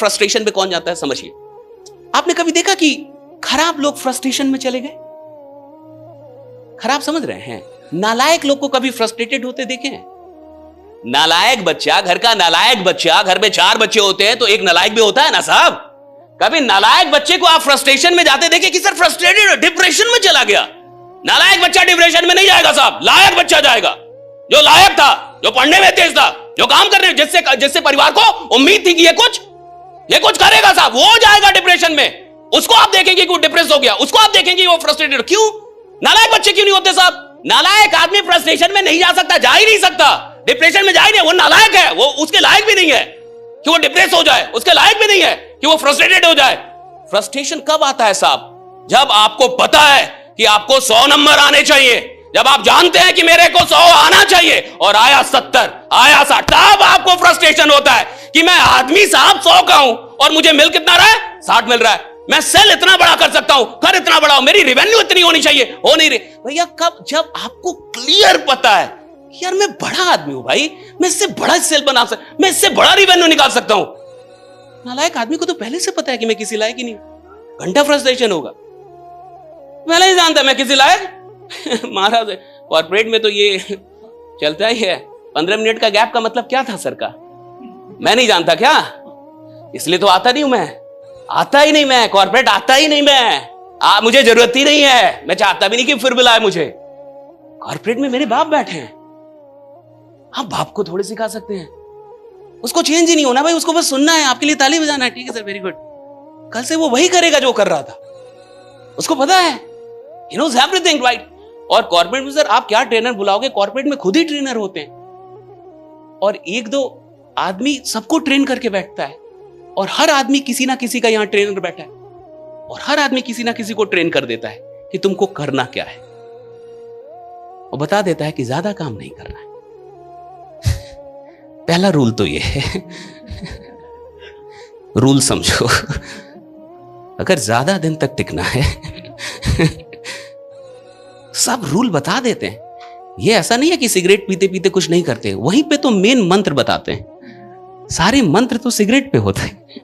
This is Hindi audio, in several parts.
फ्रस्ट्रेशन पे कौन जाता है? समझिए, आपने कभी देखा कि खराब लोग फ्रस्ट्रेशन में चले गए? खराब समझ रहे हैं? नालायक लोग को कभी फ्रस्ट्रेटेड होते देखे हैं? नालायक बच्चा, घर का नालायक बच्चा, घर में 4 बच्चे होते हैं तो एक नालायक भी होता है ना साहब। कभी नालायक बच्चे को आप फ्रस्ट्रेशन में जाते देखे कि सर फ्रस्ट्रेटेड, डिप्रेशन में चला गया? नालायक बच्चा डिप्रेशन में नहीं जाएगा साहब, लायक बच्चा जाएगा, जो लायक था, जो पढ़ने में तेज था, जो काम करने, जिससे परिवार को उम्मीद थी कि ये कुछ करेगा साहब, वो जाएगा डिप्रेशन में। उसको आप देखेंगे कि वो डिप्रेस हो गया, उसको आप देखेंगे वो फ्रस्ट्रेटेड। क्यों? नालायक बच्चे क्यों नहीं होते साहब? नालायक आदमी फ्रस्ट्रेशन में नहीं जा सकता, जा ही नहीं सकता, डिप्रेशन में जा ही नहीं। वो नालायक है, वो उसके लायक भी नहीं है कि वो डिप्रेस हो जाए, उसके लायक भी नहीं है कि वो फ्रस्ट्रेटेड हो जाए। फ्रस्ट्रेशन कब आता है साहब? जब आपको पता है कि आपको 100 नंबर आने चाहिए, जब आप जानते हैं कि मेरे को 100 आना चाहिए और आया 70, आया 60, तब आपको फ्रस्ट्रेशन होता है कि मैं आदमी साहब 100 का हूं और मुझे मिल कितना रहा है? 60 मिल रहा है। मैं सेल इतना बड़ा कर सकता हूं, घर इतना बड़ा, मेरी रेवेन्यू इतनी होनी चाहिए, हो नहीं रही। भैया कब? जब आपको क्लियर पता है यार मैं बड़ा आदमी हूं भाई, मैं इससे बड़ा सेल बना सकता, मैं इससे बड़ा रेवेन्यू निकाल सकता हूं। नालायक आदमी को तो पहले से पता है कि मैं किसी लायक ही नहीं हूं। घंटा फ्रस्ट्रेशन होगा, पहले ही जानता है मैं किसी लायक महाराज। कॉर्पोरेट में तो ये चलता ही है। 15 मिनट का गैप का मतलब क्या था सर का? मैं नहीं जानता क्या? इसलिए तो आता नहीं हूं मैं, आता ही नहीं मैं, कॉर्पोरेट आता ही नहीं मैं, मुझे जरूरत ही नहीं है, मैं चाहता भी नहीं कि फिर बुलाए मुझे। कॉर्पोरेट में मेरे बाप बैठे हैं, आप बाप को थोड़े सिखा सकते हैं, उसको चेंज ही नहीं होना भाई, उसको बस सुनना है, आपके लिए ताली बजाना है। ठीक है सर, वेरी गुड। कल से वो वही करेगा जो कर रहा था, उसको पता है, he knows everything, right? और कॉर्पोरेट में सर आप क्या ट्रेनर बुलाओगे? कॉर्पोरेट में खुद ही ट्रेनर होते हैं और 1-2 आदमी सबको ट्रेन करके बैठता है और हर आदमी किसी ना किसी का यहां ट्रेनर बैठा है और हर आदमी किसी ना किसी को ट्रेन कर देता है कि तुमको करना क्या है, और बता देता है कि ज्यादा काम नहीं करना है। पहला रूल तो ये है रूल समझो, अगर ज्यादा दिन तक टिकना है सब रूल बता देते हैं। ये ऐसा नहीं है कि सिगरेट पीते पीते कुछ नहीं करते, वहीं पे तो मेन मंत्र बताते हैं। सारे मंत्र तो सिगरेट पे होते हैं।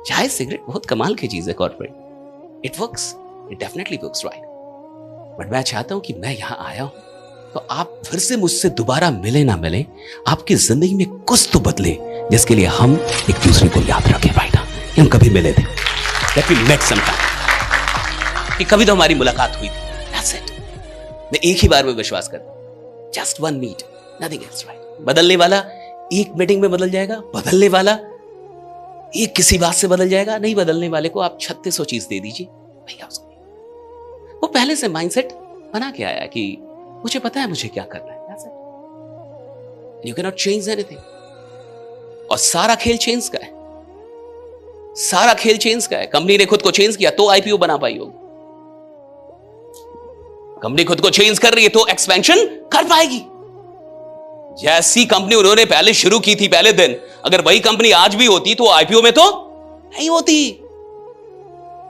चाहे सिगरेट बहुत कमाल की चीज है corporate, it works, it definitely works, right. But मैं चाहता हूं कि मैं यहां आया हूं तो आप फिर से मुझसे दोबारा मिले ना मिले, आपकी जिंदगी में कुछ तो बदले जिसके लिए हम एक दूसरे को याद रखें। राइट, हम कभी मिले थे, that we met some time, कि कभी तो हमारी मुलाकात हुई थी। That's it. मैं एक ही बार में विश्वास करता हूं, just one meet, nothing else, right. बदलने वाला एक मीटिंग में बदल जाएगा, बदलने वाला एक किसी बात से बदल जाएगा। नहीं बदलने वाले को आप 3600 चीज दे दीजिए भैया, उसको वो पहले से माइंडसेट बना के आया कि मुझे पता है मुझे क्या करना है। That's it. You cannot change anything. और सारा खेल चेंज का है, सारा खेल चेंज का है। कंपनी ने खुद को चेंज किया तो आईपीओ बना पाई होगी, कंपनी खुद को चेंज कर रही है तो एक्सपेंशन कर पाएगी। जैसी कंपनी उन्होंने पहले शुरू की थी पहले दिन, अगर वही कंपनी आज भी होती तो आईपीओ में तो नहीं होती।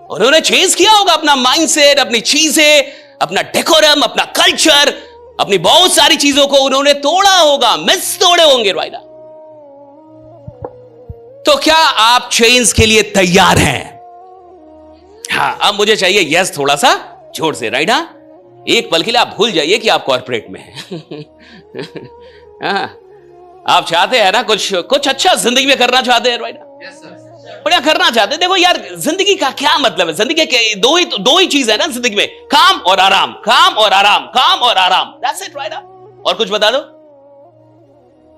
उन्होंने चेंज किया होगा अपना माइंडसेट, अपनी चीजें, अपना डेकोरम, अपना कल्चर, अपनी बहुत सारी चीजों को उन्होंने तोड़ा होगा, मिस तोड़े होंगे, राइट। तो क्या आप चेंज के लिए तैयार हैं? हाँ, अब मुझे चाहिए यस थोड़ा सा जोर से, राइट। हाँ, एक पल के लिए आप भूल जाइए कि आप कॉर्पोरेट में हैं। हाँ, आप चाहते हैं ना कुछ अच्छा जिंदगी में करना चाहते हैं, राइट। बढ़िया करना चाहते हैं। देखो यार, जिंदगी का क्या मतलब है? जिंदगी के दो ही चीज है ना जिंदगी में, काम और आराम, काम और आराम, काम और आराम, दैट्स इट, राइट। और कुछ बता दो?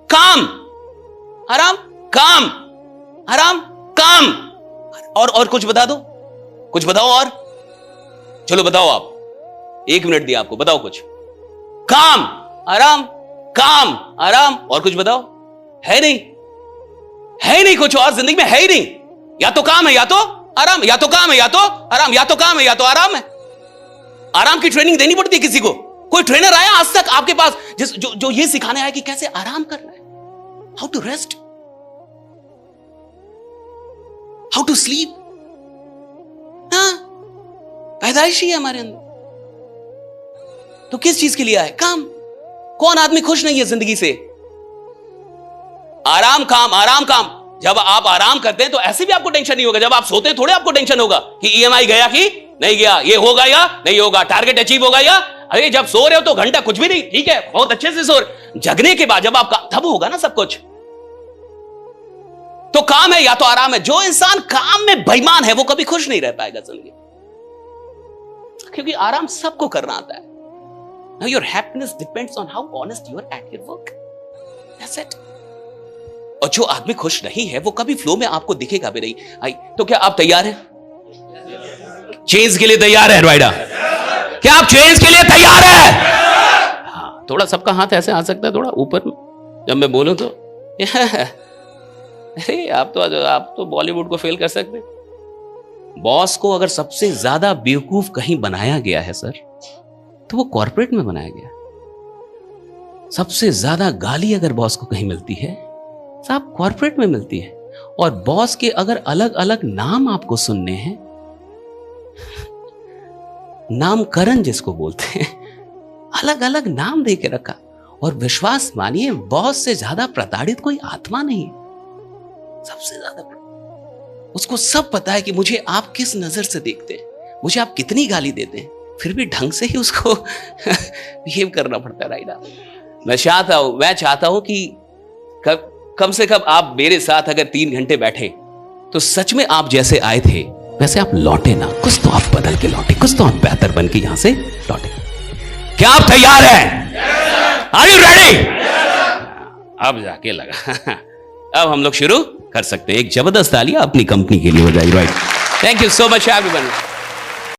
काम, आराम, काम, आराम, काम, और कुछ बता दो, कुछ बताओ। और चलो बताओ, आप 1 मिनट दिया आपको, बताओ कुछ। काम, आराम, काम, आराम, और कुछ बताओ। है नहीं, है नहीं कुछ और जिंदगी में, है ही नहीं। या तो काम है या तो आराम, या तो काम है या तो आराम, या तो काम है या तो आराम है। आराम की ट्रेनिंग देनी पड़ती है किसी को? कोई ट्रेनर आया आज तक आपके पास जो ये सिखाने आया कि कैसे आराम करना है, how to rest, how to sleep? हाँ, पैदाइशी है हमारे अंदर। तो किस चीज के लिए आए? काम। कौन आदमी खुश नहीं है जिंदगी से? आराम काम, आराम काम। जब आप आराम करते हैं तो ऐसे भी आपको टेंशन नहीं होगा। जब आप सोते हैं थोड़े आपको टेंशन होगा कि ईएमआई गया कि नहीं गया, ये होगा या नहीं होगा, टारगेट अचीव होगा या। अरे जब सो रहे हो तो घंटा कुछ भी नहीं, ठीक है, बहुत अच्छे से सो रहे। जगने के बाद जब आप तब होगा ना सब कुछ। तो काम है या तो आराम है। जो इंसान काम में बेईमान है वो कभी खुश नहीं रह पाएगा जिंदगी, क्योंकि आराम सबको करना आता है। Now your happiness depends on how honest you are at your work. That's it. और जो आदमी खुश नहीं है वो कभी फ्लो में आपको दिखेगा भी नहीं। आई तो क्या आप तैयार हैं? चेंज के लिए तैयार है नोएडा? क्या आप चेंज के लिए तैयार है? हाँ, थोड़ा सबका हाथ ऐसे आ सकता है थोड़ा ऊपर जब मैं बोलूं तो। अरे आप तो बॉलीवुड को फेल कर सकते। बॉस को अगर सबसे ज्यादा बेवकूफ कहीं बनाया गया है सर, तो वो कॉर्पोरेट में बनाया गया। सबसे ज्यादा गाली अगर बॉस को कहीं मिलती है, साहब कॉर्पोरेट में मिलती है। और बॉस के अगर अलग अलग नाम आपको सुनने हैं, नामकरण जिसको बोलते हैं, अलग अलग नाम दे के रखा। और विश्वास मानिए, बॉस से ज्यादा प्रताड़ित कोई आत्मा नहीं है। सबसे ज्यादा उसको सब पता है कि मुझे आप किस नजर से देखते हैं, मुझे आप कितनी गाली देते हैं, फिर भी ढंग से ही उसको बिहेव करना पड़ता है। राइट। मैं चाहता हूं कि कम से कम आप मेरे साथ अगर 3 घंटे बैठे तो सच में आप जैसे आए थे वैसे आप लौटे ना। कुछ तो आप बदल के लौटे, कुछ तो आप बेहतर बन के यहां से लौटे। क्या आप तैयार हैं? Are you ready? अब जाके लगा। अब हम लोग शुरू कर सकते हैं। एक जबरदस्त तालियां अपनी कंपनी के लिए हो जाएगी। Right. Thank you so much everyone.